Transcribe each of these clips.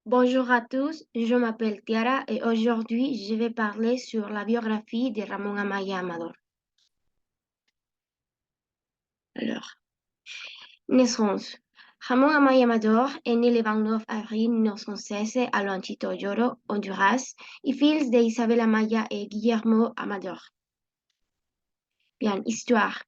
Bonjour à tous, je m'appelle Tiara et aujourd'hui je vais parler sur la biographie de Ramón Amaya Amador. Alors, naissance. Ramón Amaya Amador est né le 29 avril 1916 à Lanchito Lloro, Honduras, et fils d'Isabel Amaya et Guillermo Amador. Bien, histoire.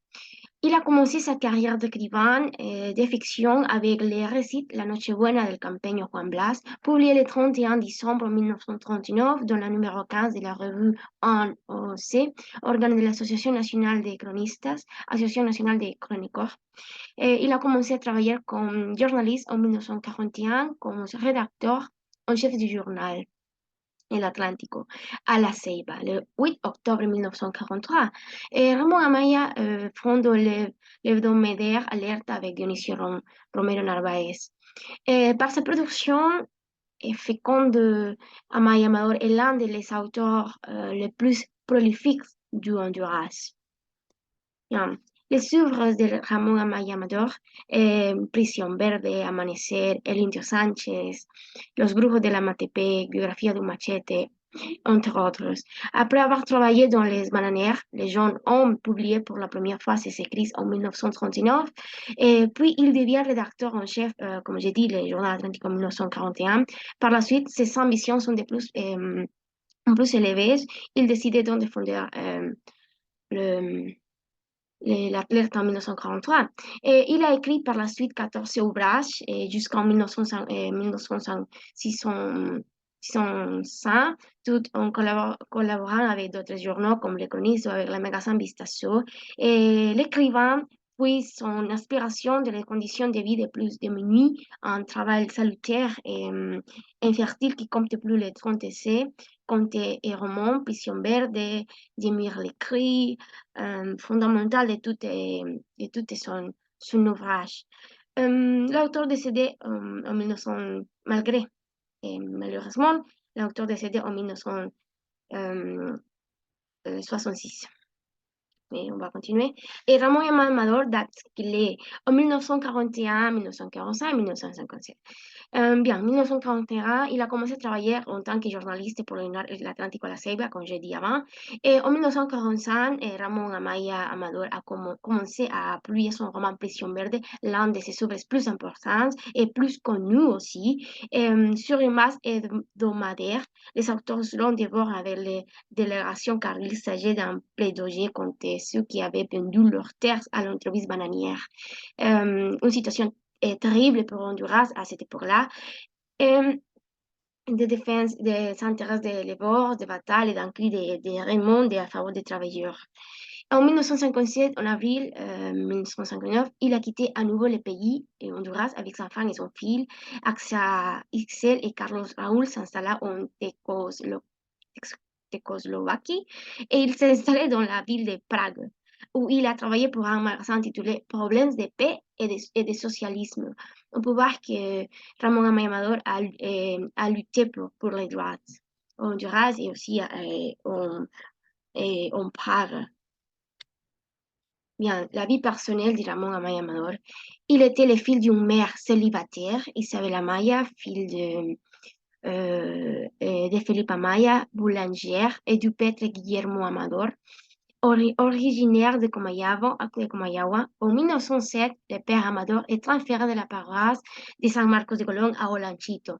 Il a commencé sa carrière d'écrivain de fiction avec les récits La Nochebuena del Campeño Juan Blas, publié le 31 décembre 1939 dans la numéro 15 de la revue ANOC, organe de l'Association nationale des chronistas, Association nationale des chroniqueurs. Il a commencé à travailler comme journaliste en 1941 comme rédacteur en chef du journal El Atlántico, a La Ceiba, le 8 octobre 1943. Ramón Amaya fonde l'hebdomadaire Alerta avec Dionisio Romero Narváez. Par sa production féconde, Amaya Amador est l'un des auteurs les plus prolifiques du Honduras. Bien. Les œuvres de Ramón Amaya Amador, Prisión Verde, Amanecer, El Indio Sánchez, Los Brujos de la Matepec, Biografía de un Machete, entre autres. Après avoir travaillé dans les Bananières, les jeunes hommes publié pour la première fois ses écrits en 1939, et puis il devient rédacteur en chef, comme j'ai dit, le Journal Atlantique en 1941. Par la suite, ses ambitions sont plus élevées. Il décide donc de fonder le l'Atleta en 1943. Et il a écrit par la suite 14 ouvrages jusqu'en 1965, tout en collaborant avec d'autres journaux comme Le Chroniste ou avec le magazine Vistazo. Et l'écrivain puis son inspiration de les conditions de vie des plus démunis, un travail salutaire et infertile qui compte plus les 30 essais, contes et romans, Prisión Verde, Demir l'écrit, fondamental de tout son ouvrage. L'auteur décédé en 1900, malgré, malheureusement, l'auteur décédé en 1966. Mais on va continuer. Et Ramón Amador date qu'il est en 1941, 1945, 1957. Bien, en 1941, il a commencé à travailler en tant que journaliste pour l'Atlántico La Ceiba, comme j'ai dit avant. Et en 1945, Ramón Amaya Amador a commencé à publier son roman Prisión Verde, l'un de ses œuvres plus importantes et plus connues aussi. Sur une masse hebdomadaire, les auteurs l'ont dévoré avec les délégations car il s'agit d'un plaidoyer contre ceux qui avaient vendu leurs terres à l'entreprise bananière. Une situation terrible pour Honduras à cette époque-là. De défense des intérêts des laborers, des batailles et d'inclus des remontes à faveur des travailleurs. En 1957, en avril 1959, il a quitté à nouveau le pays, Honduras, avec sa femme et son fils. Axa Ixel et Carlos Raúl s'installa en Tchécoslovaquie et il s'est installé dans la ville de Prague, où il a travaillé pour un magasin intitulé Problèmes de paix et de socialisme. On peut voir que Ramón Amaya Amador a lutté pour les droits en Honduras et aussi en Prague. Bien, la vie personnelle de Ramón Amaya Amador. Il était le fils d'une mère célibataire, Isabel Amaya, fille de Felipe Amaya, boulangère, et du peintre Guillermo Amador, originaire de Comayagua. En 1907, le père Amador est transféré de la paroisse de San Marcos de Colón à Olanchito.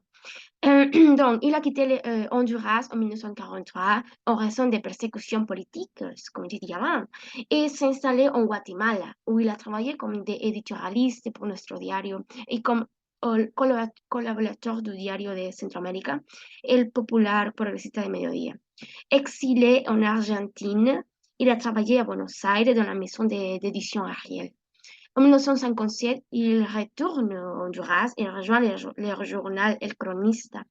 Donc, il a quitté Honduras en 1943 en raison des persécutions politiques, comme j'ai dit avant, et s'est installé en Guatemala, où il a travaillé comme éditorialiste pour Nuestro Diario et comme colaborateur du Diario de Centroamérica, El Popular Progresista de Mediodía. Exilé en Argentine, il a travaillé à Buenos Aires dans la maison d'édition Ariel. En 1957, il retourne au Honduras et rejoint le journal El Cronista,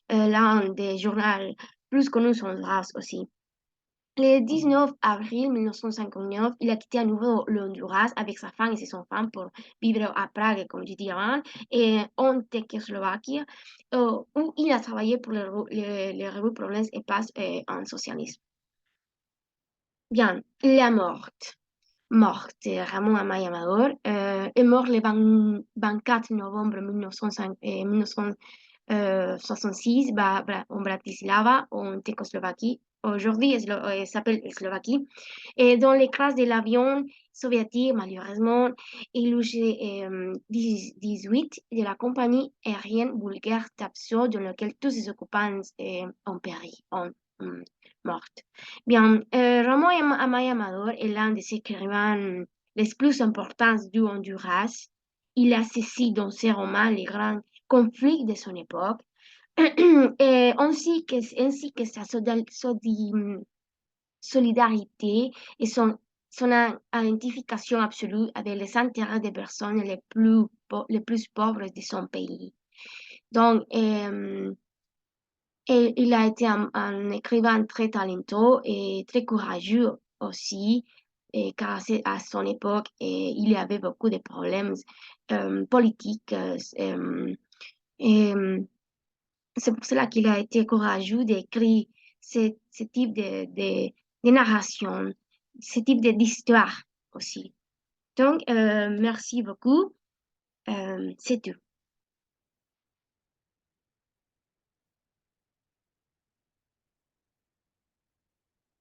l'un des journaux plus connus en Honduras aussi. Le 19 avril 1959, il a quitté à nouveau le Honduras avec sa femme et ses enfants pour vivre à Prague, comme je dis avant, et en Tchécoslovaquie, où il a travaillé pour les revues Problèmes et Passe en socialisme. Bien, la morte. Ramón Amaya Amador est mort le 24 novembre 1959 66 en Bratislava, en Tchécoslovaquie. Aujourd'hui, elle s'appelle Slovaquie. Et dans les crashs de l'avion soviétique, malheureusement, il y a eu 18 de la compagnie aérienne bulgare Tapso, dans laquelle tous les occupants ont péri, ont mort. Bien, Ramón Amaya Amador est l'un des écrivains les plus importants du Honduras. Il a saisi dans ses romans les grands conflits de son époque, ainsi que sa solidarité et son identification absolue avec les intérêts des personnes les plus pauvres de son pays. Donc, il a été un écrivain très talentueux et très courageux aussi, car à son époque, il y avait beaucoup de problèmes politiques. Et c'est pour cela qu'il a été courageux d'écrire ce type de narration, ce type d'histoire aussi. Donc, merci beaucoup. C'est tout.